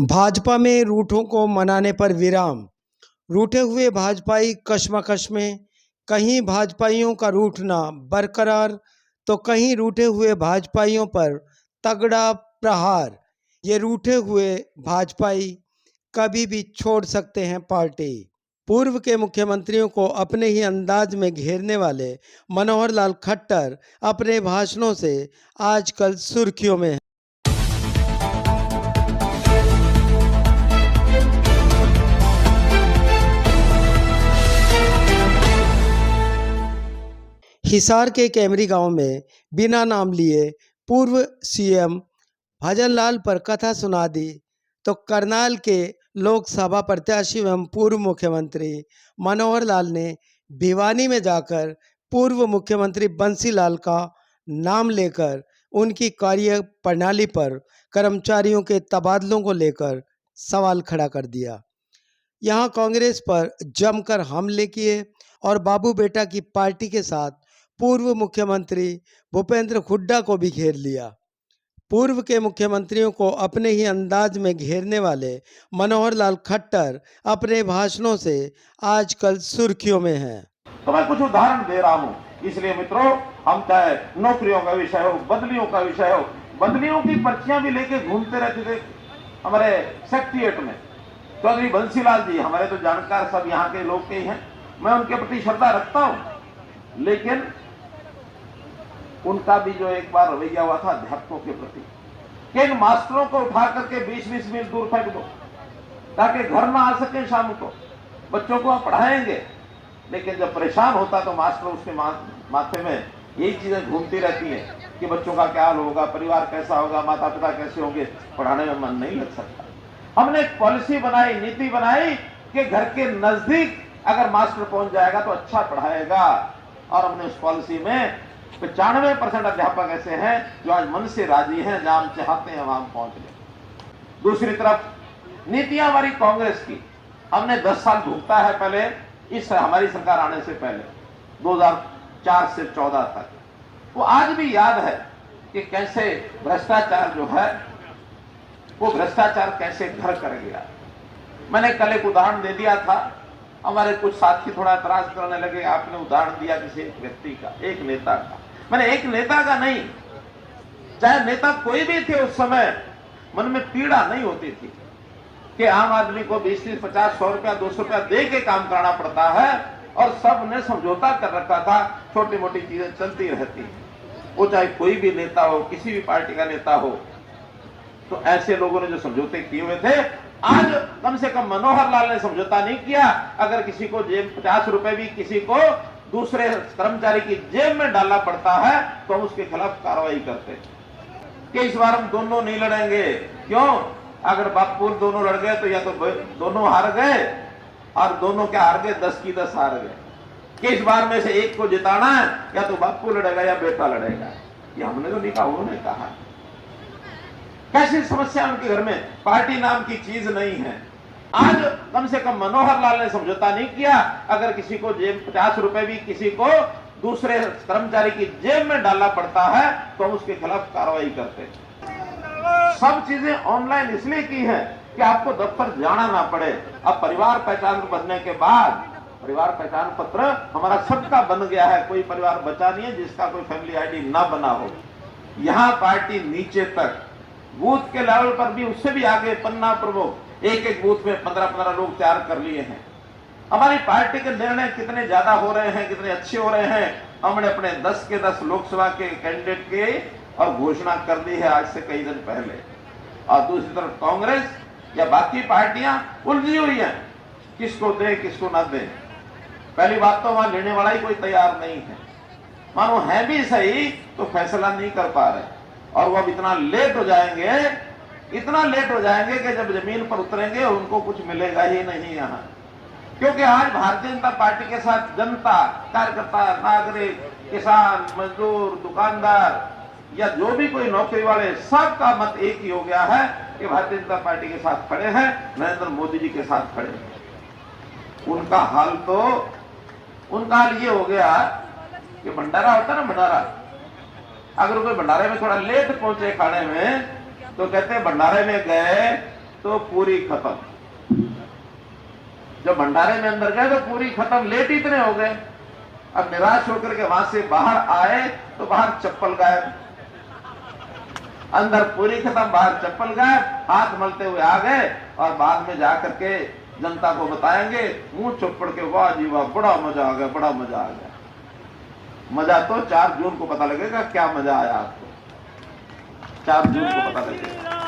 भाजपा में रूठों को मनाने पर विराम। रूठे हुए भाजपाई कशमकश में, कहीं भाजपाइयों का रूठना बरकरार तो कहीं रूठे हुए भाजपाइयों पर तगड़ा प्रहार। ये रूठे हुए भाजपाई कभी भी छोड़ सकते हैं पार्टी। पूर्व के मुख्यमंत्रियों को अपने ही अंदाज में घेरने वाले मनोहर लाल खट्टर अपने भाषणों से आजकल सुर्खियों में हैं। हिसार के कैमरी गांव में बिना नाम लिए पूर्व सीएम भजनलाल पर कथा सुना दी तो करनाल के लोकसभा प्रत्याशी एवं पूर्व मुख्यमंत्री मनोहर लाल ने भिवानी में जाकर पूर्व मुख्यमंत्री बंसीलाल का नाम लेकर उनकी कार्य प्रणाली पर कर्मचारियों के तबादलों को लेकर सवाल खड़ा कर दिया। यहां कांग्रेस पर जमकर हमले किए और बाबू बेटा की पार्टी के साथ पूर्व मुख्यमंत्री भूपेंद्र हुड्डा को भी घेर लिया। पूर्व के मुख्यमंत्रियों को अपने ही अंदाज में घेरने वाले मनोहर लाल खट्टर अपने भाषणों से आजकल सुर्खियों में हैं। तो मैं कुछ उदाहरण दे रहा हूं, इसलिए मित्रों, हम चाहे नौकरियों का विषय हो, बदलियों का विषय हो, बदलियों की पर्चियां भी लेके घूमते रहते थे हमारे सेक्रेटेरिएट में। चौधरी बंसीलाल जी हमारे तो जानकार सब यहाँ के लोग के ही हैं, मैं उनके प्रति श्रद्धा रखता हूं, लेकिन उनका भी जो एक बार रवैया हुआ था अध्यापकों के प्रति कि इन मास्टरों को उठा करके 20-20 मील दूर फेंक दो ताकि घर ना आ सके, शाम को बच्चों को आप पढ़ाएंगे, लेकिन जब परेशान होता तो मास्टर उसके माथे में यही चीजें घूमती रहती हैं कि बच्चों का क्या हाल होगा, परिवार कैसा होगा, माता पिता कैसे होंगे, पढ़ाने में मन नहीं लग सकता। हमने एक पॉलिसी बनाई, नीति बनाई कि घर के नजदीक अगर मास्टर पहुंच जाएगा तो अच्छा पढ़ाएगा, और हमने उस पॉलिसी में 95% अध्यापक ऐसे हैं जो आज मन से राजी हैं, जहां हम चाहते हैं वहां पहुंच गए। दूसरी तरफ नीतियां हमारी कांग्रेस की, हमने 10 साल भुगता है पहले, इस हमारी सरकार आने से पहले 2004 से 14 तक। वो आज भी याद है कि कैसे भ्रष्टाचार जो है वो भ्रष्टाचार कैसे घर कर गया। मैंने कल एक उदाहरण दे दिया था, हमारे कुछ साथी थोड़ा एतराज करने लगे, आपने उदाहरण दिया किसी एक व्यक्ति का, एक नेता का। मैंने एक नेता का नहीं, चाहे नेता कोई भी थे, उस समय मन में पीड़ा नहीं होती थी कि आम आदमी को 20-30, 50, 100 रुपया 200 रुपया दे के काम कराना पड़ता है, और सब ने समझौता कर रखा था, छोटी मोटी चीजें चलती रहती। वो चाहे कोई भी नेता हो, किसी भी पार्टी का नेता हो, तो ऐसे लोगों ने जो समझौते किए हुए थे, आज कम से कम मनोहर लाल ने समझौता नहीं किया। अगर किसी को जेब 50 रुपए भी किसी को दूसरे कर्मचारी की जेब में डालना पड़ता है तो हम उसके खिलाफ कार्रवाई करते कि इस बार हम दोनों नहीं लड़ेंगे। क्यों? अगर बापू दोनों लड़ गए तो या तो दोनों हार गए, और दोनों क्या हार गए, 10 की 10 हार गए, कि इस बार में से एक को जिताना है, या तो बापू लड़ेगा या बेटा लड़ेगा। ये हमने तो नहीं कहा, उन्होंने कहा। कैसी समस्या उनके घर में, पार्टी नाम की चीज नहीं है। आज कम से कम मनोहर लाल ने समझौता नहीं किया। अगर किसी को जेब 50 रुपए भी किसी को दूसरे कर्मचारी की जेब में डालना पड़ता है तो हम उसके खिलाफ कार्रवाई करते हैं। सब चीजें ऑनलाइन इसलिए की है कि आपको दफ्तर जाना ना पड़े। अब परिवार पहचान बनने के बाद परिवार पहचान पत्र हमारा सबका बन गया है, कोई परिवार बचा नहीं है जिसका कोई फैमिली आईडी ना बना हो। यहाँ पार्टी नीचे तक, बूथ के लेवल पर भी उससे भी आगे, पन्ना प्रमुख एक एक बूथ में 15-15 लोग तैयार कर लिए हैं। हमारी पार्टी के निर्णय कितने ज्यादा हो रहे हैं, कितने अच्छे हो रहे हैं। हमने अपने 10 के 10 लोकसभा के कैंडिडेट के और घोषणा कर दी है आज से कई दिन पहले। और दूसरी तरफ कांग्रेस या बाकी पार्टियां उलझी हुई हैं, किसको दें किसको ना दें। पहली बात तो वहां लेने वाला ही कोई तैयार नहीं है, मानो है भी सही तो फैसला नहीं कर पा रहे, और वो अब इतना लेट हो जाएंगे, इतना लेट हो जाएंगे कि जब जमीन पर उतरेंगे उनको कुछ मिलेगा ही नहीं यहाँ। क्योंकि आज भारतीय जनता पार्टी के साथ जनता, कार्यकर्ता, नागरिक, किसान, मजदूर, दुकानदार या जो भी कोई नौकरी वाले, सबका मत एक ही हो गया है कि भारतीय जनता पार्टी के साथ खड़े हैं, नरेंद्र मोदी जी के साथ खड़े हैं। उनका हाल ये हो गया कि भंडारा होता ना, भंडारा, अगर कोई भंडारे में थोड़ा लेट पहुंचे खाने में तो कहते हैं भंडारे में गए तो पूरी खत्म। जब भंडारे में अंदर गए तो पूरी खत्म, लेट इतने हो गए। अब निराश होकर के वहां से बाहर आए तो बाहर चप्पल गायब, अंदर पूरी खत्म, बाहर चप्पल गायब। हाथ मलते हुए आ गए और बाद में जाकर के जनता को बताएंगे मुंह चौपड़ के, वाह जी वाह, बड़ा मजा आ गया, बड़ा मजा आ गया। मजा तो 4 जून को पता लगेगा क्या मजा आया आपको, 4 जून को पता लगेगा।